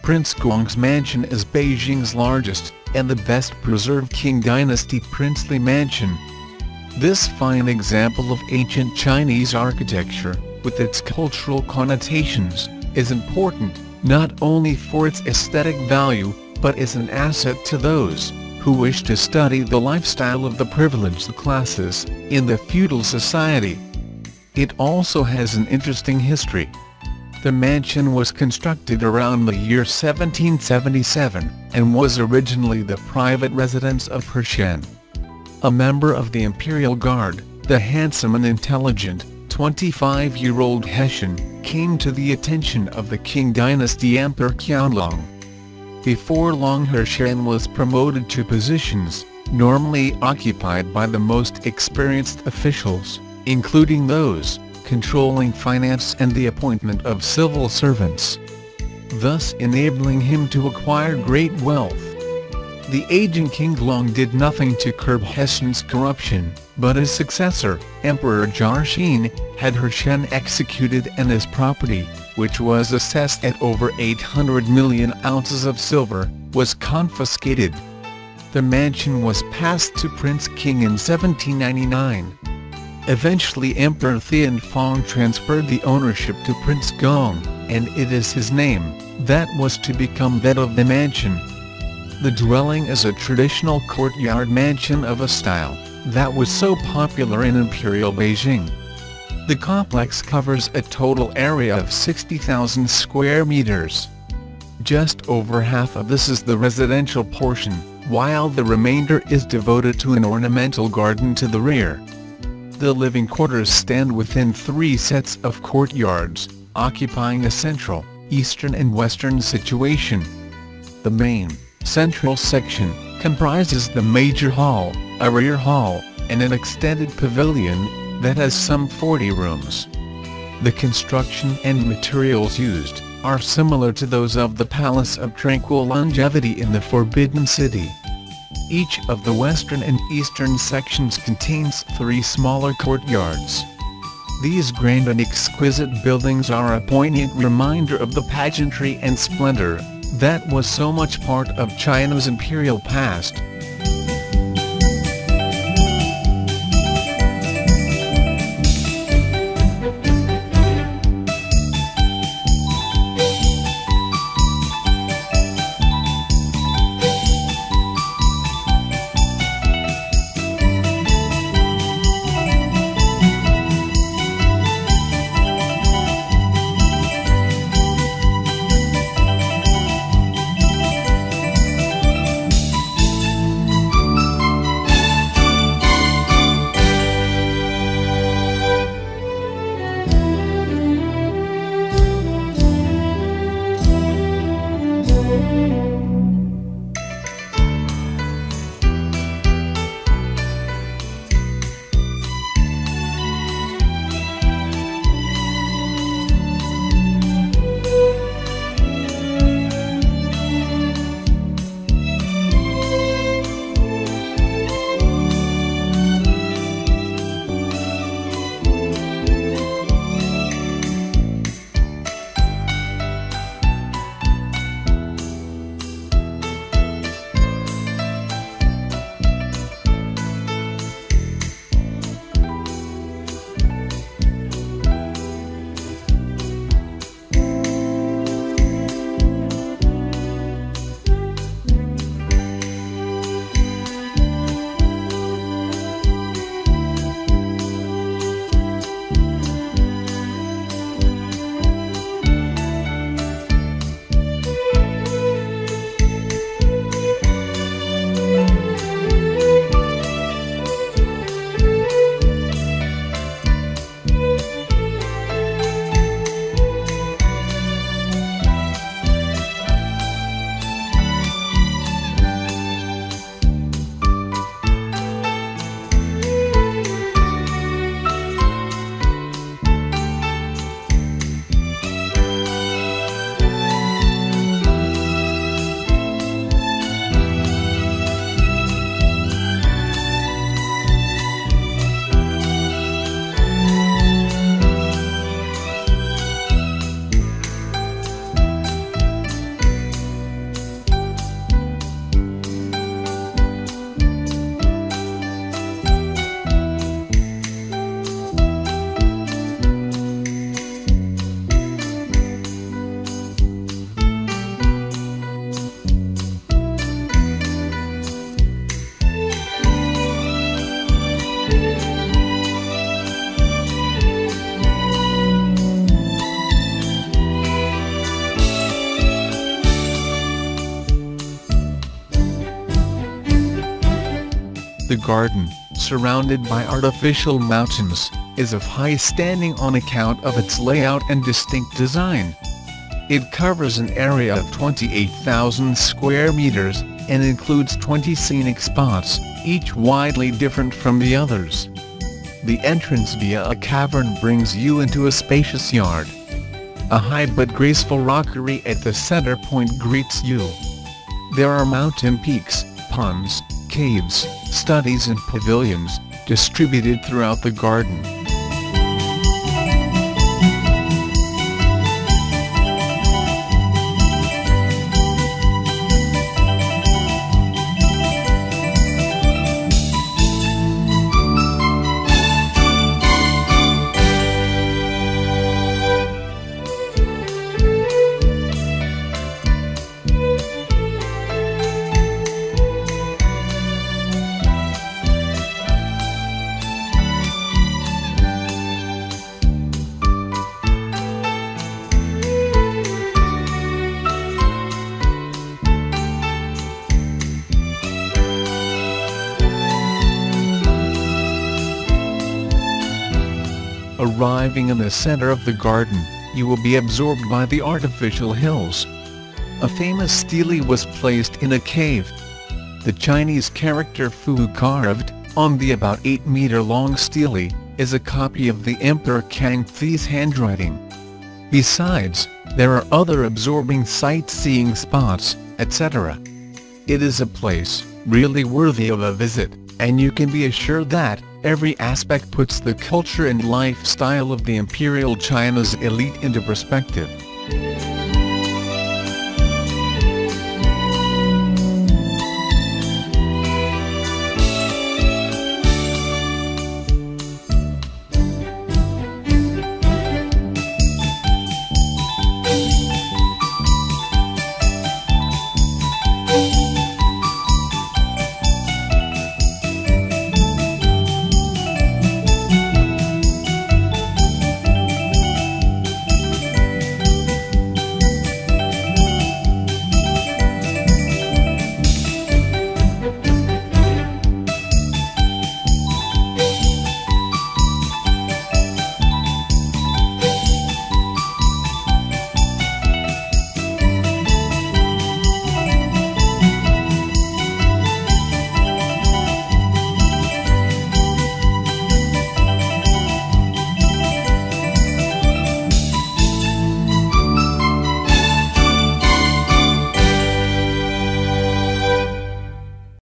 Prince Gong's mansion is Beijing's largest, and the best-preserved Qing dynasty princely mansion. This fine example of ancient Chinese architecture, with its cultural connotations, is important, not only for its aesthetic value, but as an asset to those who wish to study the lifestyle of the privileged classes in the feudal society. It also has an interesting history. The mansion was constructed around the year 1777, and was originally the private residence of Pershen. A member of the Imperial Guard, the handsome and intelligent, 25-year-old Hessian, came to the attention of the Qing dynasty Emperor Qianlong. Before long, Pershen was promoted to positions, normally occupied by the most experienced officials, including those controlling finance and the appointment of civil servants, thus enabling him to acquire great wealth. The aging King Long did nothing to curb Hessian's corruption, but his successor, Emperor Jiaxin, had Pershen executed, and his property, which was assessed at over 800 million ounces of silver, was confiscated. The mansion was passed to Prince King in 1799. Eventually Emperor Tianfong transferred the ownership to Prince Gong, and it is his name that was to become that of the mansion. The dwelling is a traditional courtyard mansion of a style that was so popular in Imperial Beijing. The complex covers a total area of 60,000 square meters. Just over half of this is the residential portion, while the remainder is devoted to an ornamental garden to the rear. The living quarters stand within 3 sets of courtyards, occupying a central, eastern and western situation. The main, central section comprises the major hall, a rear hall, and an extended pavilion that has some 40 rooms. The construction and materials used are similar to those of the Palace of Tranquil Longevity in the Forbidden City. Each of the western and eastern sections contains 3 smaller courtyards. These grand and exquisite buildings are a poignant reminder of the pageantry and splendor that was so much part of China's imperial past. The garden, surrounded by artificial mountains, is of high standing on account of its layout and distinct design. It covers an area of 28,000 square meters, and includes 20 scenic spots, each widely different from the others. The entrance via a cavern brings you into a spacious yard. A high but graceful rockery at the center point greets you. There are mountain peaks, ponds, caves, studies and pavilions, distributed throughout the garden. Arriving in the center of the garden, you will be absorbed by the artificial hills. A famous stele was placed in a cave. The Chinese character Fu carved on the about 8-meter-long stele is a copy of the Emperor Kangxi's handwriting. Besides, there are other absorbing sightseeing spots, etc. It is a place really worthy of a visit, and you can be assured that every aspect puts the culture and lifestyle of the Imperial China's elite into perspective.